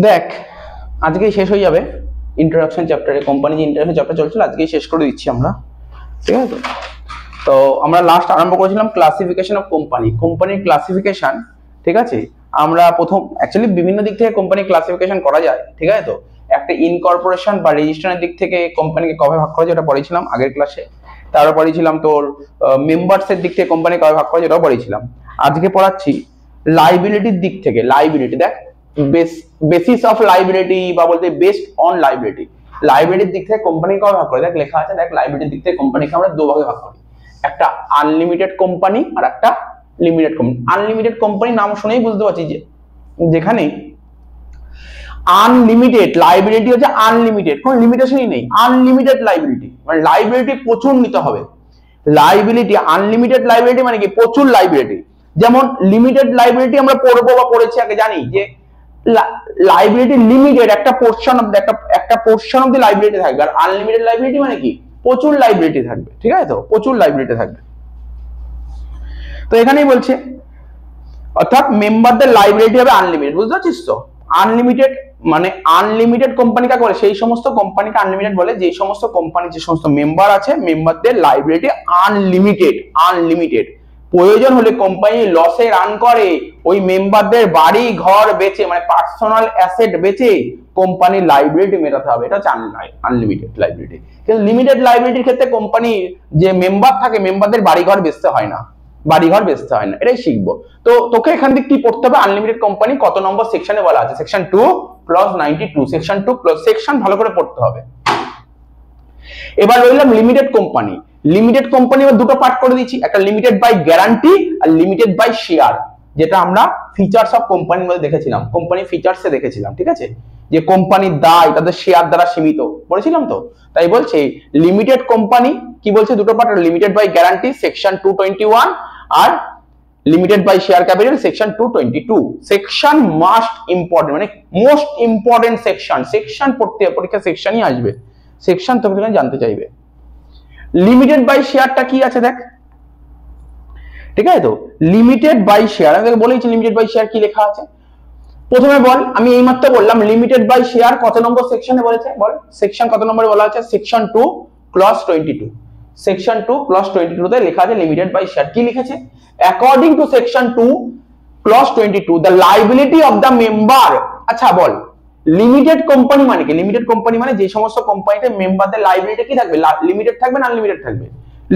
দেখ আজকেই শেষ হয়ে যাবে ইন্ট্রোডাকশন চ্যাপ্টারে, কোম্পানি যে ইন্ট্রোডাকশন চ্যাপ্টার চলছিল আজকেই শেষ করে দিচ্ছি আমরা, ঠিক আছে? তো আমরা লাস্ট আরম্ভ করেছিলাম ক্লাসিফিকেশন অফ কোম্পানি, কোম্পানির ক্লাসিফিকেশন, ঠিক আছে? আমরা প্রথম অ্যাকচুয়ালি বিভিন্ন দিক থেকে কোম্পানি ক্লাসিফিকেশন করা যায়, ঠিক আছে? তো একটা ইনকর্পোরেশন বা রেজিস্ট্রেশনের দিক থেকে কোম্পানিকে কবে ভাগ করা যায় এটা পড়েছিলাম আগের ক্লাসে। তারপর পড়েছিলাম তোর মেম্বারসের দিক থেকে কোম্পানি কবে ভাগ করা যায় এটাও পড়েছিলাম। আজকে পড়াচ্ছি লাইবিলিটির দিক থেকে। লাইবিলিটি দেখ বেসিস অফ লাইবিলিটি বা বলতে বেসড অন লাইবিলিটি, লাইবিলিটির দিক থেকে কোম্পানি কবে ভাগ করে দেখ লেখা আছে। দেখ লাইবিলিটির দিক থেকে কোম্পানিকে আমরা দু ভাগে ভাগ করি, একটা আনলিমিটেড কোম্পানি আর একটা লিমিটেড কোম্পানি। আনলিমিটেড কোম্পানি নাম শুনেই বুঝতে পারছি যে যেখানে আনলিমিটেড লাইবিলিটি হচ্ছে আনলিমিটেড, কোনো লিমিটেশনই নেই, আনলিমিটেড লাইবিলিটি মানে লাইবিলিটি প্রচুর নিতে হবে। লাইবিলিটি আনলিমিটেড লাইবিলিটি মানে কি প্রচুর লাইবিলিটি। যেমন লিমিটেড লাইবিলিটি আমরা পড়বো বা পড়েছি আগে জানি যে লাইবিলিটি লিমিটেড একটা পোর্শন অফ একটা পোর্শন অফ দি লাইবিলিটি থাকবে, আর আনলিমিটেড লাইবিলিটি মানে কি প্রচুর লাইবিলিটি থাকবে, ঠিক আছে? তো প্রচুর লাইবিলিটি থাকবে। তো এখানেই বলছে অর্থাৎ মেম্বারদের লাইবিলিটি হবে আনলিমিটেড, বুঝতে পারছিস তো? আনলিমিটেড মানে আনলিমিটেড কোম্পানি কাকে বলে? সেই সমস্ত কোম্পানিকে আনলিমিটেড বলে যে সমস্ত কোম্পানি যে সমস্ত মেম্বার আছে মেম্বারদের লাইবিলিটি আনলিমিটেড। আনলিমিটেড প্রয়োজন হলে কোম্পানি লসে রান করে ওই মেম্বারদের বাড়ি ঘর বেচে মানে পার্সোনাল অ্যাসেট বেচে কোম্পানির লাইবিলিটি মেটাতে হবে, এটা হচ্ছে আনলিমিটেড লাইবিলিটি। কিন্তু লিমিটেড লাইবিলিটির ক্ষেত্রে কোম্পানি যে মেম্বার থাকে মেম্বারদের বাড়িঘর বেচতে হয় না, বাড়িঘর বেচতে হয় না, এটাই শিখবো। তো তোকে এখান থেকে কি পড়তে হবে? আনলিমিটেড কোম্পানি কত নম্বর সেকশনে বলা আছে? Section 2 clause 92, section 2 clause section ভালো করে পড়তে হবে। এবার রইলাম লিমিটেড কোম্পানি। লিমিটেড কোম্পানি এবার দুটো পার্ট করে দিচ্ছি, একটা লিমিটেড বাই গ্যারান্টি আর লিমিটেড বাই শেয়ার, যেটা আমরা ফিচার্স অফ কোম্পানির মধ্যে দেখেছিলাম, কোম্পানি ফিচার্সে দেখেছিলাম, ঠিক আছে? যে কোম্পানির দায় তাদের শেয়ার দ্বারা সীমিত পড়েছিলাম তো। তাই বলছে লিমিটেড কোম্পানি কি বলছে দুটো part, limited by guarantee section 221 আর limited by share capital section 222। Section must important মানে মোস্ট ইম্পর্টেন্ট সেকশন। সেকশন পড়তে পরীক্ষা সেকশনই আসবে, সেকশন তোকে জানতে চাইবে। লিমিটেড বাই শেয়ারটা কি আছে দেখ, ঠিক আছে? তো লিমিটেড বাই শেয়ার আমি তোকে বলেইছি লিমিটেড বাই শেয়ার কি লেখা আছে। প্রথমে বল, আমি এইমাত্র বললাম লিমিটেড বাই শেয়ার কত নম্বর সেকশনে বলেছে বল? সেকশন কত নম্বরে বলা আছে? Section 2 clause 22। সেকশন 2 ক্লজ 22 তে লেখা আছে লিমিটেড বাই শেয়ার। কি লিখেছে? According to section 2 clause 22 the liability of the member. আচ্ছা বল লিমিটেড কোম্পানি মানে কি? লিমিটেড কোম্পানি মানে যে সমস্ত কোম্পানিতে মেম্বারদের লাইবিলিটি কি থাকবে? লিমিটেড থাকবে না আনলিমিটেড থাকবে?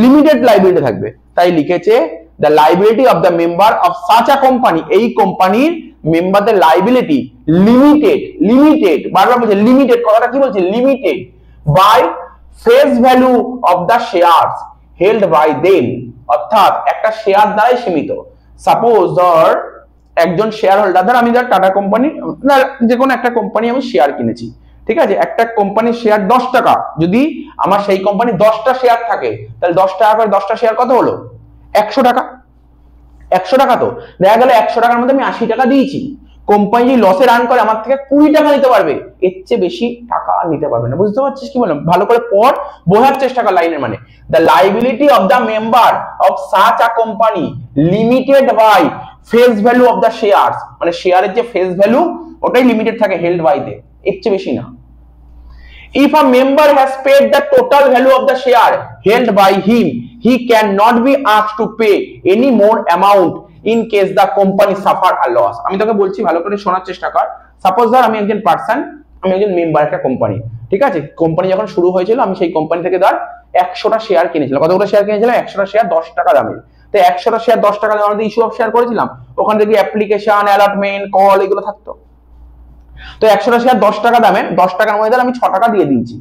লিমিটেড লাইবিলিটি থাকবে। তাই লিখেছে the liability of the member of such a company, এই কোম্পানির মেম্বারদের লাইবিলিটি লিমিটেড, লিমিটেড বারবার বলছে লিমিটেড, কথাটা কি বলছে? Limited by face value of the shares held by them, অর্থাৎ একটা শেয়ার দ্বারাই সীমিত। সাপোজ ধর একজন শেয়ার হোল্ডার, ধর আমি ধর টাটা কোম্পানি যে কোনো একটা কোম্পানি আমি শেয়ার কিনেছি, ঠিক আছে? একটা কোম্পানির শেয়ার 10 টাকা, যদি আমার সেই কোম্পানি 10টা শেয়ার থাকে তাহলে 10 টাকা করে 10টা শেয়ার কত হলো? 100 টাকা। 100 টাকা তো দেখা গেল 100 টাকার মধ্যে আমি 80 টাকা দিয়েছি, কোম্পানি যদি লসে রান করে আমার থেকে 20 টাকা নিতে পারবে, এর চেয়ে বেশি টাকা নিতে পারবে না। বুঝতে পারছিস কি বললাম? ভালো করে পড়, বোঝার চেষ্টা কর লাইনের মানে। The liability of the member of such a company limited by face value of the shares, মানে শেয়ারের যে ফেস ভ্যালু ওটাই লিমিটেড থাকে, হেল্ড বাই দে, এর চেয়ে বেশি না। If a member has paid the total value of the share held by him, he cannot be asked to pay any more amount in case the company suffer a loss. আমি তোকে বলছি ভালো করে শোনার চেষ্টা কর। সাপোজ ধর আমি একজন পার্সন, আমি একজন মেম্বার একটা কোম্পানি, ঠিক আছে? কোম্পানি যখন শুরু হয়েছিল আমি সেই কোম্পানি থেকে ধর 100টা শেয়ার কিনেছিলাম। কতগুলো শেয়ার কিনেছিলাম? 100টা শেয়ার 10 টাকা দামের। তো 100টা শেয়ার 10 টাকা দামের মধ্যে ইস্যু অফ শেয়ার করেছিলাম, ওখান থেকে অ্যাপ্লিকেশন, অ্যালটমেন্ট, কল এগুলো থাকতো। তো 100টা শেয়ার 10 টাকা দামে, 10 টাকার মধ্যে আমি 6 টাকা দিয়ে দিয়েছি,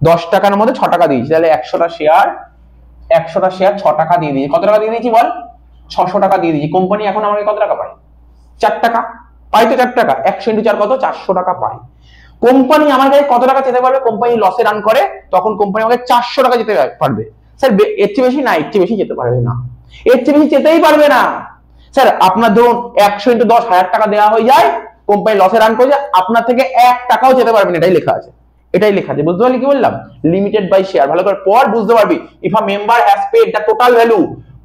10 টাকার মধ্যে 6 টাকা দিয়েছি, তাহলে 100টা শেয়ার 6 টাকা দিয়ে দিয়েছি। কত টাকা দিয়ে দিয়েছি বল? 600 টাকা দিয়ে দিয়েছি। কোম্পানি এখন আমাকে কত টাকা পায়? 4 টাকা পাই তো, 4 টাকা 100 × 4 কত? 400 টাকা পাই। কোম্পানি আমার কাছে কত টাকা যেতে পারবে? কোম্পানি লসে রান করে তখন কোম্পানি আমাকে 400 টাকা যেতে পারবে। স্যার এর চেয়ে বেশি না, এর চেয়ে বেশি যেতে পারবে না, এর চেয়ে বেশি যেতেই পারবে না। স্যার আপনার ধরুন 100 × 10 1000 টাকা দেওয়া হয়ে যায়, কোম্পানি লসে রান করে আপনার থেকে 1 টাকাও যেতে পারবে না, এটাই লেখা আছে, এটাই লেখা আছে। বুঝতে পারলি কি বললাম? লিমিটেড বাই শেয়ার ভালো করে পড়, বুঝতে পারবি। If a member has paid the total value,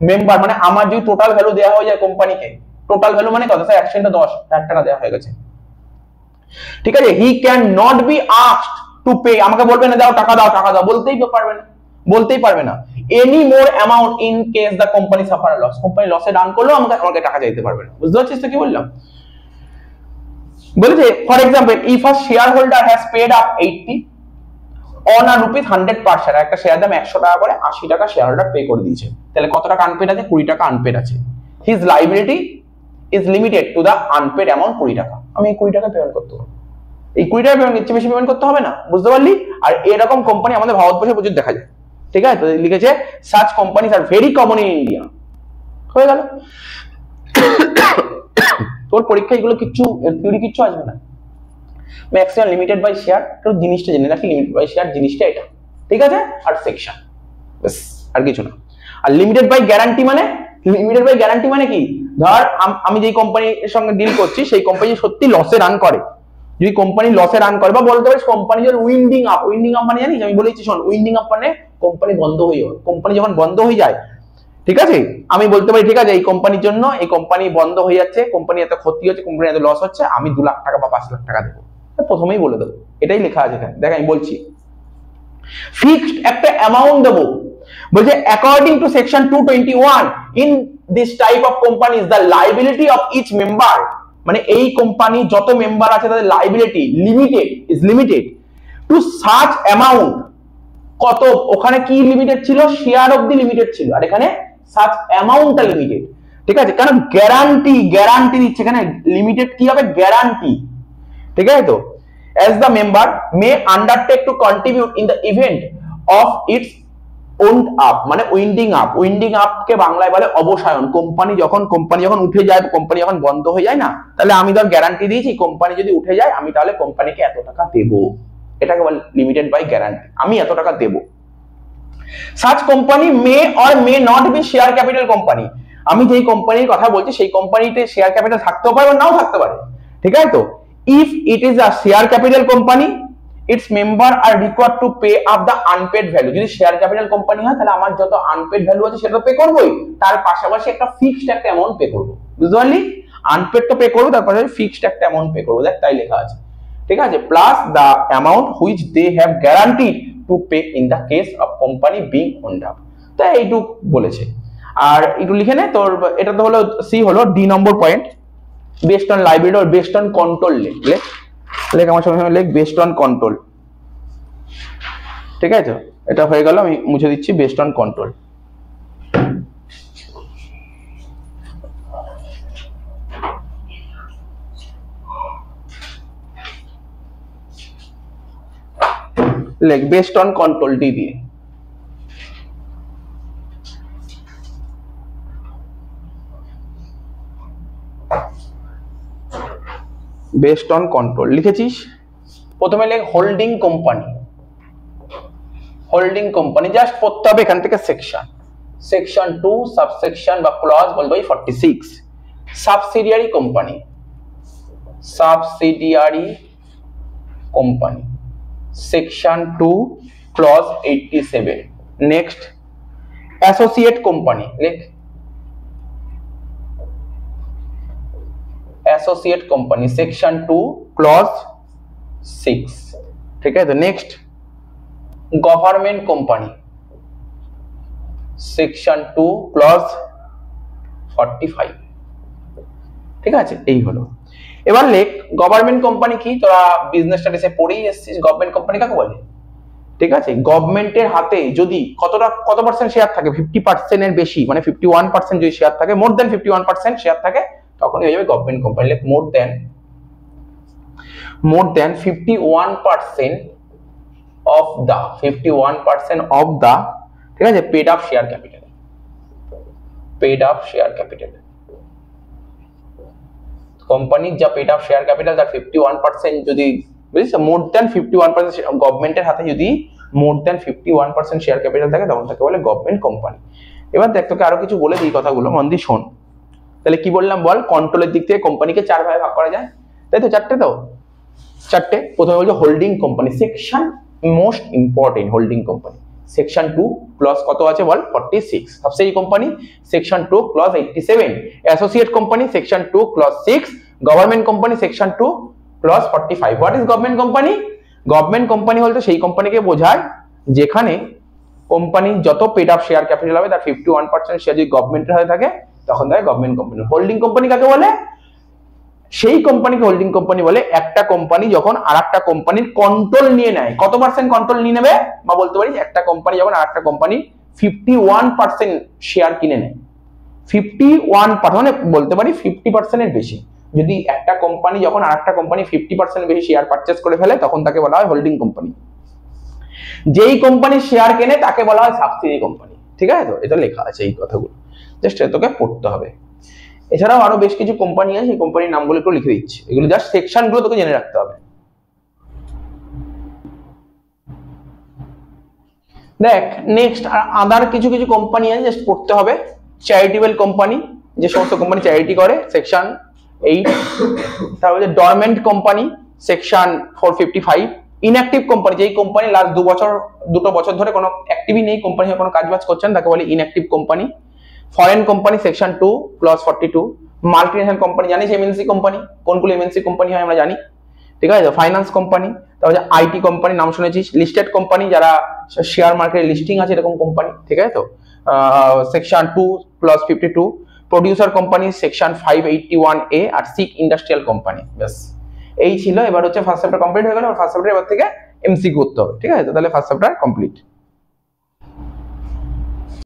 member মানে আমার যদি টোটাল ভ্যালু দেওয়া হয়ে যায় কোম্পানিকে, টোটাল ভ্যালু মানে কত? স্যার 100 × 10 1000 টাকা দেওয়া হয়ে গেছে, ঠিক আছে, he can not be asked to pay, আমাকে বলবে না দাও টাকা দাও টাকা দাও, বলতেই পারবে না any more amount in case the company suffer loss, company লসে ডাউন করলেও আমাকে টাকা চাইতে পারবে না। বুঝতে পারছিস তো কি বললাম? বলেছে for example if a share holder has paid up 80 on a rupees 100 per share, একটা শেয়ার দাম 100 টাকা করে 80 টাকা শেয়ার হোল্ডার পে করে দিয়েছে, তাহলে কত টাকা আনপেড আছে? 20 টাকা আনপেড আছে। His liability is limited to the unpaid amount 20 টাকা, আমি এই 20 টাকা পেমেন্ট করতে পারবো, এই 20 টাকা পেমেন্ট ইচ্ছে বেশি পেমেন্ট করতে হবে না। বুঝতে পারলি? আর এরকম কোম্পানি আমাদের ভারতবর্ষে প্রচুর দেখা যায়। ঠিক আছে, তো লিখেছে such companies are very common in India। হয়ে গেল। তোর পরীক্ষায় এগুলো কিচ্ছু থিওরি কিচ্ছু আসবে না, ম্যাক্সিমাম লিমিটেড বাই শেয়ার, তো জিনিসটা জেনে রাখি লিমিটেড বাই শেয়ার জিনিসটা এটা। ঠিক আছে, আর সেকশন, বাস আর কিছু না। আর লিমিটেড বাই গ্যারান্টি মানে, লিমিটেড বাই গ্যারান্টি মানে কি? ধর আমি যেই কোম্পানির সঙ্গে ডিল করছি সেই কোম্পানি সত্যি লসে রান করে, যদি কোম্পানি লসে রান করে বা বলতে পারিস কোম্পানি যখন উইন্ডিং আপ মানে জানিস আমি বলেছি শোন, উইন্ডিং আপ মানে কোম্পানি বন্ধ হয়ে যাবে, কোম্পানি যখন বন্ধ হয়ে যায়, ঠিক আছে, আমি বলতে পারি ঠিক আছে এই কোম্পানির জন্য এই কোম্পানি বন্ধ হয়ে যাচ্ছে, কোম্পানি এত ক্ষতি হচ্ছে, কোম্পানি এত লস হচ্ছে, আমি 2 লাখ টাকা বা 5 লাখ টাকা দেবো, প্রথমেই বলে দেবো, এটাই লেখা আছে এখানে। দেখ আমি বলছি ফিক্সড একটা অ্যামাউন্ট দেবো, বলছে according to section 221 in this type of companies the liability of each member, মানে এই কোম্পানি যত মেম্বার আছে তাদের liability limited to such amount, কত ওখানে কি লিমিটেড ছিল? শেয়ার অফ দি লিমিটেড ছিল, আর এখানে সাচ অ্যামাউন্টটা লিমিটেড। ঠিক আছে, কারণ গ্যারান্টি দিচ্ছে এখানে, লিমিটেড কি হবে? গ্যারান্টি। ঠিক আছে, তো as the member may undertake to contribute in the event of its wound up, মানে উইন্ডিং আপ কে বাংলায় বলে অবসায়ন। কোম্পানি যখন উঠে যায়, কোম্পানি যখন বন্ধ হয়ে যায় না, তাহলে আমি ধর গ্যারান্টি দিয়েছি কোম্পানি যদি উঠে যায় আমি তাহলে কোম্পানিকে এত টাকা দেবো, এটাকে বলে লিমিটেড বাই গ্যারান্টি, আমি এত টাকা দেবো। such company may or may not be share capital company, আমি যেই কোম্পানির কথা বলছি সেই কোম্পানিতে শেয়ার ক্যাপিটাল থাকতেও পারে বা নাও থাকতে পারে। ঠিক আছে, তো if it is a share capital company its member are required to pay up the unpaid value, যদি শেয়ার ক্যাপিটাল কোম্পানি হয় তাহলে আমার যত আনপেড ভ্যালু আছে সেটা পে করবই, তার পাশাপাশি একটা ফিক্সড একটা অ্যামাউন্ট পে করব। বুঝতে পারলি? আনপেড তো পে করব, তার পাশাপাশি ফিক্সড একটা অ্যামাউন্ট পে করব, দেখ তাই লেখা আছে। ঠিক আছে, plus the amount which they have guaranteed to pay in the case of company being wound up, তাই এইটুক বলেছে। আর একটু লিখে নে, তোর এটা তো হলো সি, হলো D number point, based on liability or based on control. লেখ আমার সঙ্গে লেখ বেসড অন কন্ট্রোল। ঠিক আছে, এটা হয়ে গেল, আমি মুছে দিচ্ছি বেসড অন কন্ট্রোল। লেখ বেসড অন কন্ট্রোল ডি দিয়ে। বেসড অন কন্ট্রোল লিখেছিস? প্রথমে লেখ হোল্ডিং কোম্পানি, জাস্ট পড়তে হবে এখান থেকে সেকশন 2 সাবসেকশন বা ক্লজ বলবো 46, subsidiary company section 2 clause 87। Next associate company, লেখ অ্যাসোসিয়েট কোম্পানি সেকশন 2 ক্লজ 6। ঠিক আছে, next government company section 2 clause 45। ঠিক আছে, এই হলো। এবার লেখ গভর্নমেন্ট কোম্পানি কি, তোরা বিজনেস স্টাডিজে পড়েই এসেছিস গভর্নমেন্ট কোম্পানি কাকে বলে। ঠিক আছে, গভর্নমেন্টের হাতে যদি কত পার্সেন্ট শেয়ার থাকে, 50% এর বেশি, মানে 51% যদি শেয়ার থাকে, মোর দেন 51% শেয়ার থাকে, তখন হয়ে যাবে গভর্নমেন্ট কোম্পানি। লেখ মোর দেন 51% of the ঠিক আছে পেড আপ শেয়ার ক্যাপিটাল, কোম্পানির যা পেড আপ শেয়ার ক্যাপিটাল তার 51% যদি বুঝিস, মোর দ্যান 51% গভর্নমেন্টের হাতে যদি মোর দ্যান 51% শেয়ার ক্যাপিটাল থাকে তখন তাকে বলে গভর্নমেন্ট কোম্পানি। এবার দেখ তোকে আরো কিছু বলে দিই, কথাগুলো মন দিয়ে শোন। তাহলে কি বললাম বল, কন্ট্রোলের দিক থেকে কোম্পানিকে 4 ভাগে ভাগ করা যায়, তাই তো? 4টে তো, 4টে। প্রথমে বলছে holding company, section most important, holding company section 2 clause কত আছে বল? 46। Subsidiary company section 2 clause 87। Associate company section 2 clause 6। Government company section 2 clause 45 what is government company? Government company বলতে সেই কোম্পানিকে বোঝায় যেখানে কোম্পানি যত পেড আপ শেয়ার ক্যাপিটাল হবে তার 51% শেয়ার যদি গভর্নমেন্টের হয়ে থাকে তখন তাকে গভর্নমেন্ট কোম্পানি। হোল্ডিং কোম্পানি কাকে বলে? সেই কোম্পানিকে হোল্ডিং কোম্পানি বলে একটা কোম্পানি যখন আরেকটা কোম্পানির কন্ট্রোল নিয়ে নেয়। কত পার্সেন্ট কন্ট্রোল নিয়ে নেবে? বা বলতে পারি একটা কোম্পানি যখন আরেকটা কোম্পানি 51% শেয়ার কিনে নেয়, 51% মানে বলতে পারি 50% এর বেশি। যদি একটা কোম্পানি যখন আরেকটা কোম্পানি 50% বেশি শেয়ার পারচেজ করে ফেলে তখন তাকে বলা হয় হোল্ডিং কোম্পানি। যেই কোম্পানি শেয়ার কেনে তাকে বলা হয় সাবসিডি কোম্পানি। ঠিক আছে, তো এটা লেখা আছে এই কথাগুলো, জাস্ট তোকে পড়তে হবে। এছাড়াও আরো বেশ কিছু কোম্পানি আছে, সেই কোম্পানির নামগুলো একটু লিখে দিচ্ছি, এগুলো জাস্ট সেকশন গুলো তোকে জেনে রাখতে হবে। দেখ নেক্সট আদার কিছু কিছু কোম্পানি আছে জাস্ট পড়তে হবে। চ্যারিটেবল কোম্পানি, যে সমস্ত কোম্পানি চ্যারিটি করে, সেকশন 8। তারপরে dormant company, section 455। Inactive company, যেই কোম্পানি লাস্ট দুটো বছর ধরে কোনো অ্যাক্টিভই নেই, কোম্পানি কোনো কাজবাজ করছেন, তাকে বলে inactive company. Foreign company section 2 clause 42। Multinational company, জানিস এমএনসি কোম্পানি কোনগুলো এমএনসি কোম্পানি হয় আমরা জানি, ঠিক আছে। ফাইন্যান্স কোম্পানি, তারপরে আইটি কোম্পানি নাম শুনেছিস। লিস্টেড কোম্পানি, যারা শেয়ার মার্কেটে লিস্টিং আছে এরকম কোম্পানি, ঠিক আছে। তো section 2 clause 52। Producer company section 581A। আর সিক ইন্ডাস্ট্রিয়াল কোম্পানি। ব্যাস এই ছিল। এবার হচ্ছে ফার্স্ট চ্যাপ্টার কমপ্লিট হয়ে গেল। ফার্স্ট চ্যাপ্টার এবার থেকে এমসিকিউ করতে হবে, ঠিক আছে। তো তাহলে ফার্স্ট চ্যাপ্টার কমপ্লিট।